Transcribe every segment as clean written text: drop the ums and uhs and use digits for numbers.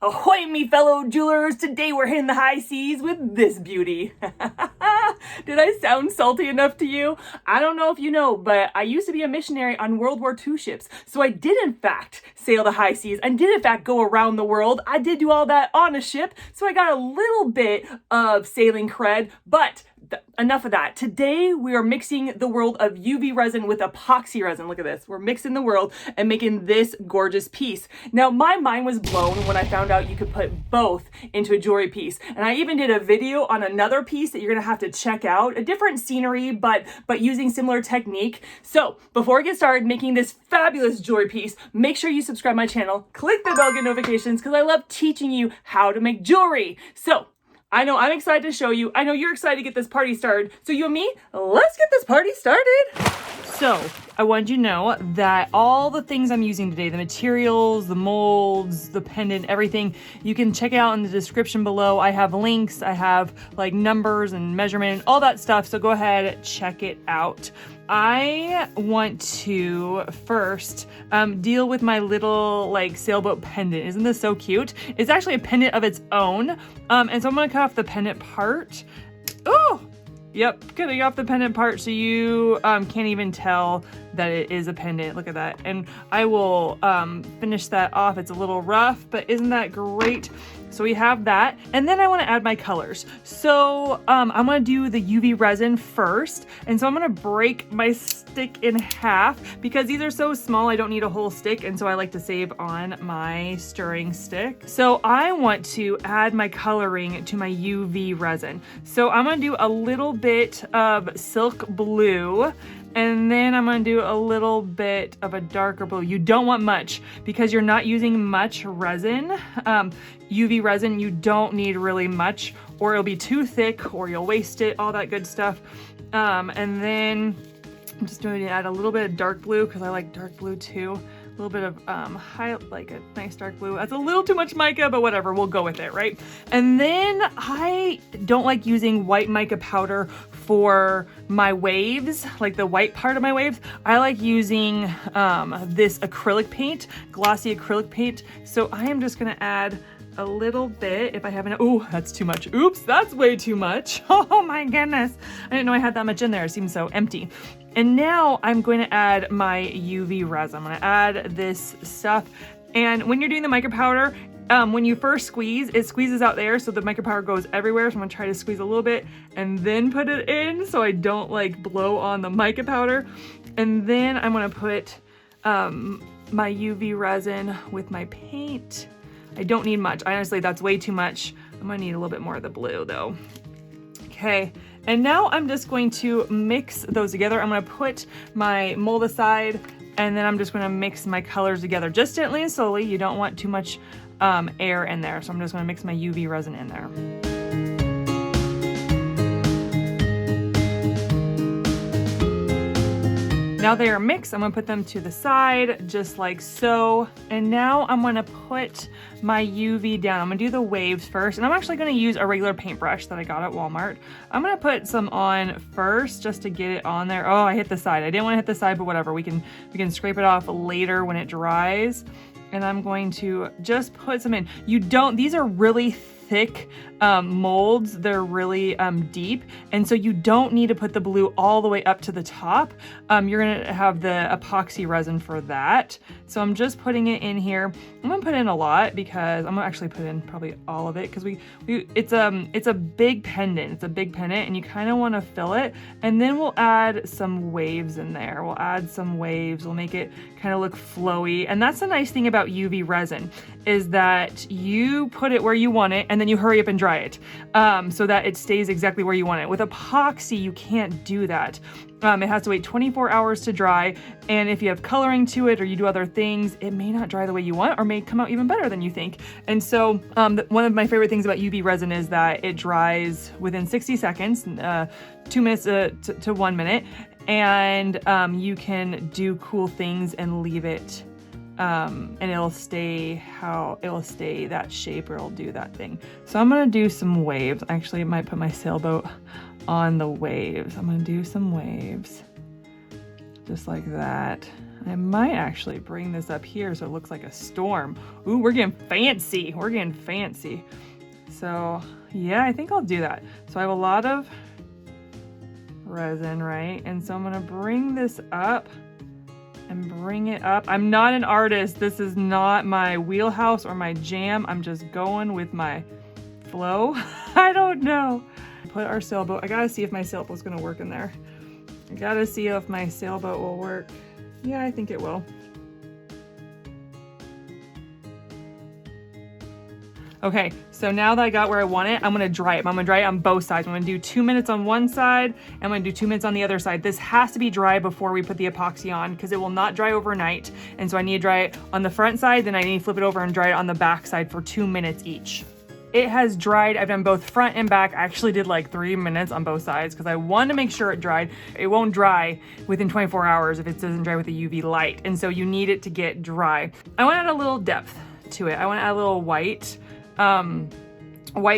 Ahoy, me fellow jewelers! Today we're hitting the high seas with this beauty. Did I sound salty enough to you? I don't know if you know, but I used to be a missionary on World War II ships. So I did in fact sail the high seas and did in fact go around the world. I did do all that on a ship. So I got a little bit of sailing cred, but enough of that. Today we are mixing the world of UV resin with epoxy resin. Look at this. We're mixing the world and making this gorgeous piece. Now my mind was blown when I found out you could put both into a jewelry piece. And I even did a video on another piece that you're gonna have to check out. A different scenery, but using similar technique. So before we get started making this fabulous jewelry piece, make sure you subscribe my channel, click the bell, get notifications, because I love teaching you how to make jewelry. So I know I'm excited to show you. I know you're excited to get this party started. So you and me, let's get this party started. So I wanted you to know that all the things I'm using today, the materials, the molds, the pendant, everything, you can check out in the description below. I have links, I have like numbers and measurement, all that stuff. So go ahead, check it out. I want to first deal with my little like sailboat pendant. Isn't this so cute? It's actually a pendant of its own. And so I'm gonna cut off the pendant part. Oh, yep, cutting off the pendant part so you can't even tell that it is a pendant. Look at that. And I will finish that off. It's a little rough, but isn't that great? So we have that. And then I want to add my colors. So I'm going to do the UV resin first. And so I'm going to break my stick in half because these are so small, I don't need a whole stick. And so I like to save on my stirring stick. So I want to add my coloring to my UV resin. So I'm going to do a little bit of silk blue. And then I'm going to do a little bit of a darker blue. You don't want much because you're not using much resin. UV resin, you don't need really much or it'll be too thick or you'll waste it, all that good stuff. And then I'm just going to add a little bit of dark blue because I like dark blue too. A little bit of like a nice dark blue. That's a little too much mica, but whatever, we'll go with it, right? And then I don't like using white mica powder for my waves, like the white part of my waves. I like using this acrylic paint, glossy acrylic paint. So I am just gonna add a little bit if I have enough. Oh, that's too much. Oops, that's way too much. Oh my goodness. I didn't know I had that much in there. It seems so empty. And now I'm going to add my UV resin. I'm going to add this stuff. And when you're doing the mica powder, when you first squeeze, it squeezes out there so the mica powder goes everywhere. So I'm going to try to squeeze a little bit and then put it in so I don't like blow on the mica powder. And then I'm going to put my UV resin with my paint. I don't need much. Honestly, that's way too much. I'm going to need a little bit more of the blue though. Okay. And now I'm just going to mix those together. I'm going to put my mold aside and then I'm just going to mix my colors together just gently and slowly. You don't want too much air in there. So I'm just going to mix my UV resin in there. Now they are mixed, I'm gonna put them to the side, just like so. And now I'm gonna put my UV down. I'm gonna do the waves first, and I'm actually gonna use a regular paintbrush that I got at Walmart. I'm gonna put some on first, just to get it on there. Oh, I hit the side. I didn't wanna hit the side, but whatever. We can scrape it off later when it dries. And I'm going to just put some in. These are really thick molds. They're really deep. And so you don't need to put the blue all the way up to the top. You're gonna have the epoxy resin for that. So I'm just putting it in here. I'm gonna put in a lot because I'm gonna actually put in probably all of it because it's a big pendant. It's a big pendant and you kind of want to fill it. And then we'll add some waves in there. We'll add some waves. We'll make it kind of look flowy. And that's the nice thing about UV resin is that you put it where you want it and then you hurry up and dry it so that it stays exactly where you want it. With epoxy, you can't do that. It has to wait 24 hours to dry, and if you have coloring to it or you do other things, it may not dry the way you want or may come out even better than you think. And so one of my favorite things about UV resin is that it dries within 60 seconds, 2 minutes to 1 minute, and you can do cool things and leave it and it'll stay that shape, or it'll do that thing. So I'm gonna do some waves. Actually, I might put my sailboat on the waves. I'm gonna do some waves just like that. I might actually bring this up here so it looks like a storm. Ooh, we're getting fancy. We're getting fancy. So yeah, I think I'll do that. So I have a lot of resin, right? And so I'm gonna bring this up and bring it up. I'm not an artist. This is not my wheelhouse or my jam. I'm just going with my flow. I don't know. Put our sailboat. I gotta see if my sailboat's gonna work in there. I gotta see if my sailboat will work. Yeah, I think it will. Okay, so now that I got where I want it, I'm gonna dry it. I'm gonna dry it on both sides. I'm gonna do 2 minutes on one side, and I'm gonna do 2 minutes on the other side. This has to be dry before we put the epoxy on because it will not dry overnight. And so I need to dry it on the front side, then I need to flip it over and dry it on the back side for 2 minutes each. It has dried. I've done both front and back. I actually did like 3 minutes on both sides because I wanted to make sure it dried. It won't dry within 24 hours if it doesn't dry with the UV light. And so you need it to get dry. I want to add a little depth to it. I want to add a little white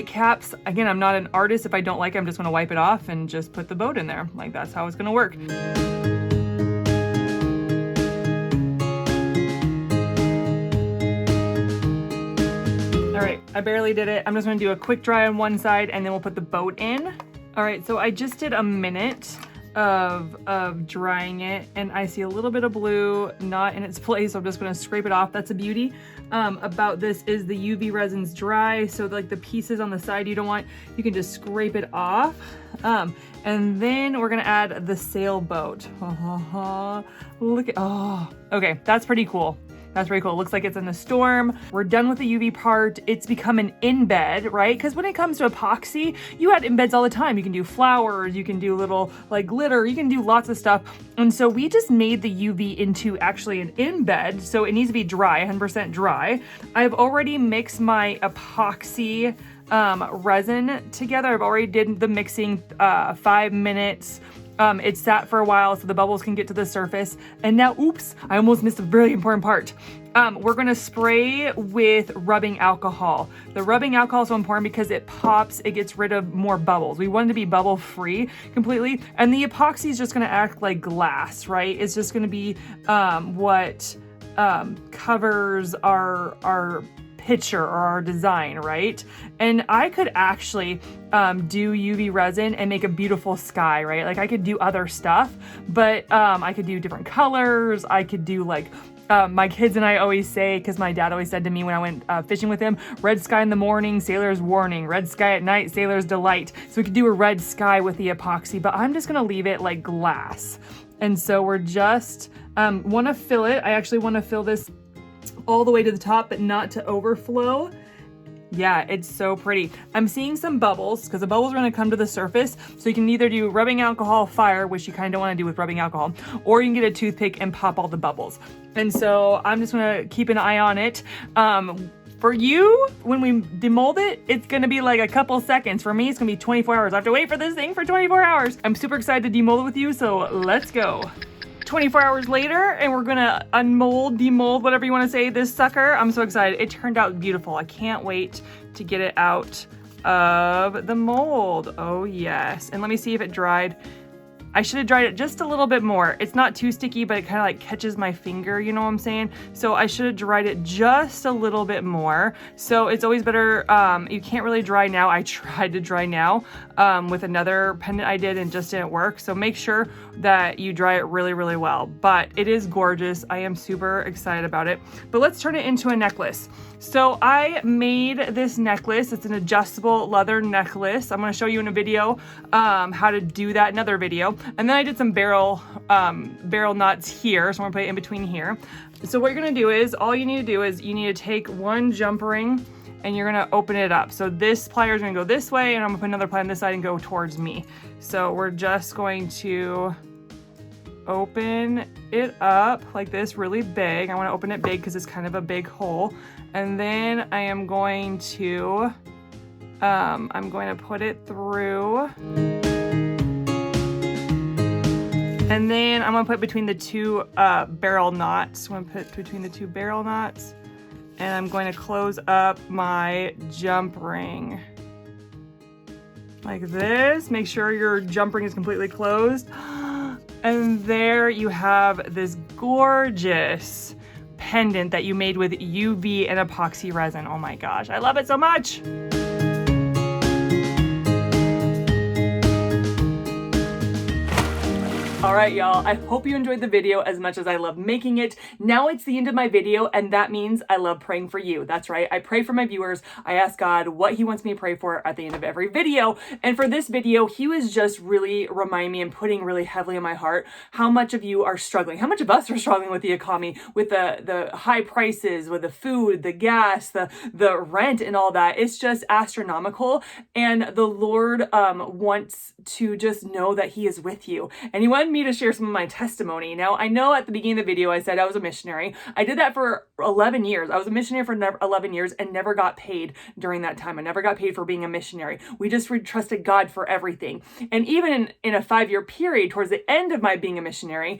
caps. Again, I'm not an artist. If I don't like it, I'm just gonna wipe it off and just put the boat in there. Like that's how it's gonna work. All right, I barely did it. I'm just gonna do a quick dry on one side and then we'll put the boat in. All right, so I just did a minute of drying it and I see a little bit of blue not in its place, so I'm just going to scrape it off. That's a beauty about this is the UV resin's dry, so like the pieces on the side you don't want, you can just scrape it off. And then we're gonna add the sailboat. Look at, oh, okay, that's pretty cool. That's pretty cool. It looks like it's in the storm. We're done with the UV part. It's become an embed, right? Because when it comes to epoxy, you add embeds all the time. You can do flowers, you can do little like glitter, you can do lots of stuff. And so we just made the UV into actually an embed. So it needs to be dry, 100% dry. I've already mixed my epoxy resin together. I've already did the mixing 5 minutes. It sat for a while so the bubbles can get to the surface. And now, oops, I almost missed a really important part. We're gonna spray with rubbing alcohol. The rubbing alcohol is so important because it pops, it gets rid of more bubbles. We want it to be bubble free completely. And the epoxy is just gonna act like glass, right? It's just gonna be what covers our picture or our design, right? And I could actually do UV resin and make a beautiful sky, right? Like I could do other stuff, but I could do different colors. I could do like my kids and I always say, because my dad always said to me when I went fishing with him, red sky in the morning, sailor's warning, red sky at night, sailor's delight. So we could do a red sky with the epoxy, but I'm just gonna leave it like glass. And so we're just wanna fill it. I actually wanna fill this all the way to the top, but not to overflow. Yeah, it's so pretty. I'm seeing some bubbles because the bubbles are going to come to the surface. So you can either do rubbing alcohol fire, which you kind of don't want to do with rubbing alcohol, or you can get a toothpick and pop all the bubbles. And so I'm just going to keep an eye on it. For you, when we demold it, it's gonna be like a couple seconds. For me, it's gonna be 24 hours. I have to wait for this thing for 24 hours. I'm super excited to demold it with you, so let's go. 24 hours later, and we're gonna unmold, demold, whatever you wanna say, this sucker. I'm so excited. It turned out beautiful. I can't wait to get it out of the mold. Oh yes. And let me see if it dried. I should have dried it just a little bit more. It's not too sticky, but it kind of like catches my finger, you know what I'm saying? So I should have dried it just a little bit more. So it's always better, you can't really dry now. I tried to dry now with another pendant I did and just didn't work. So make sure that you dry it really, really well. But it is gorgeous. I am super excited about it. But let's turn it into a necklace. So I made this necklace. It's an adjustable leather necklace. I'm gonna show you in a video how to do that, another video. And then I did some barrel knots here. So I'm gonna put it in between here. So what you're gonna do is, all you need to do is you need to take one jump ring and you're gonna open it up. So this plier is gonna go this way and I'm gonna put another plier on this side and go towards me. So we're just going to open it up like this really big. I wanna open it big because it's kind of a big hole. And then I am going to, put it through. And then I'm gonna put between the two barrel knots. I'm gonna put between the two barrel knots. And I'm going to close up my jump ring. Like this. Make sure your jump ring is completely closed. And there you have this gorgeous pendant that you made with UV and epoxy resin. Oh my gosh, I love it so much. All right, y'all, I hope you enjoyed the video as much as I love making it. Now it's the end of my video, and that means I love praying for you. That's right, I pray for my viewers. I ask God what he wants me to pray for at the end of every video. And for this video, he was just really reminding me and putting really heavily in my heart how much of you are struggling, how much of us are struggling with the economy, with the high prices, with the food, the gas, the rent and all that. It's just astronomical. And the Lord wants to just know that he is with you. And he wanted me to share some of my testimony. Now, I know at the beginning of the video, I said I was a missionary. I did that for 11 years. I was a missionary for 11 years and never got paid during that time. I never got paid for being a missionary. We just trusted God for everything. And even in a 5-year period, towards the end of my being a missionary,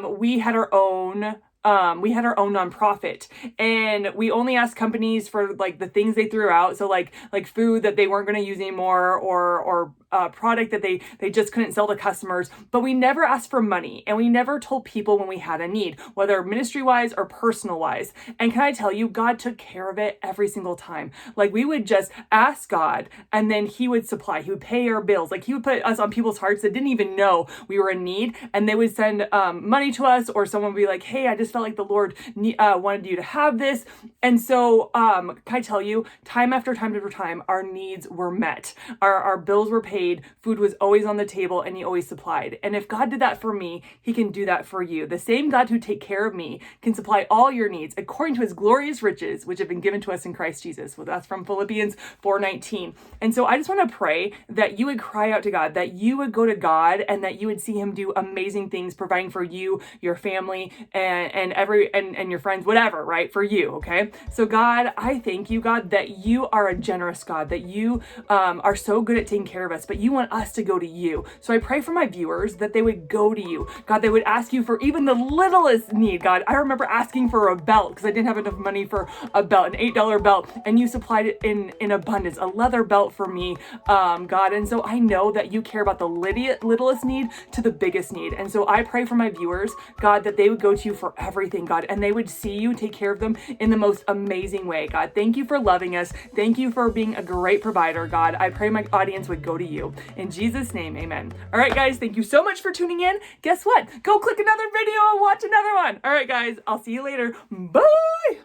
we had our own nonprofit, and we only asked companies for like the things they threw out. So like food that they weren't going to use anymore, or product that they just couldn't sell to customers. But we never asked for money, and we never told people when we had a need, whether ministry wise or personal wise. And can I tell you, God took care of it every single time. Like, we would just ask God, and then he would supply. He would pay our bills. Like, he would put us on people's hearts that didn't even know we were in need, and they would send money to us, or someone would be like, hey, I just felt like the Lord wanted you to have this. And so can I tell you, time after time after time, our needs were met. Our bills were paid. Food was always on the table, and he always supplied. And if God did that for me, he can do that for you. The same God who take care of me can supply all your needs according to his glorious riches, which have been given to us in Christ Jesus. Well, that's from Philippians 4:19. And so I just want to pray that you would cry out to God, that you would go to God, and that you would see him do amazing things, providing for you, your family, and your friends, whatever, right? For you, okay? So God, I thank you, God, that you are a generous God, that you are so good at taking care of us, but you want us to go to you. So I pray for my viewers that they would go to you. God, they would ask you for even the littlest need, God. I remember asking for a belt because I didn't have enough money for a belt, an $8 belt, and you supplied it in abundance, a leather belt for me, God. And so I know that you care about the littlest need to the biggest need. And so I pray for my viewers, God, that they would go to you for everything, God, and they would see you take care of them in the most amazing way, God. Thank you for loving us. Thank you for being a great provider, God. I pray my audience would go to you. In Jesus' name, amen. All right, guys, thank you so much for tuning in. Guess what? Go click another video and watch another one. All right, guys, I'll see you later. Bye.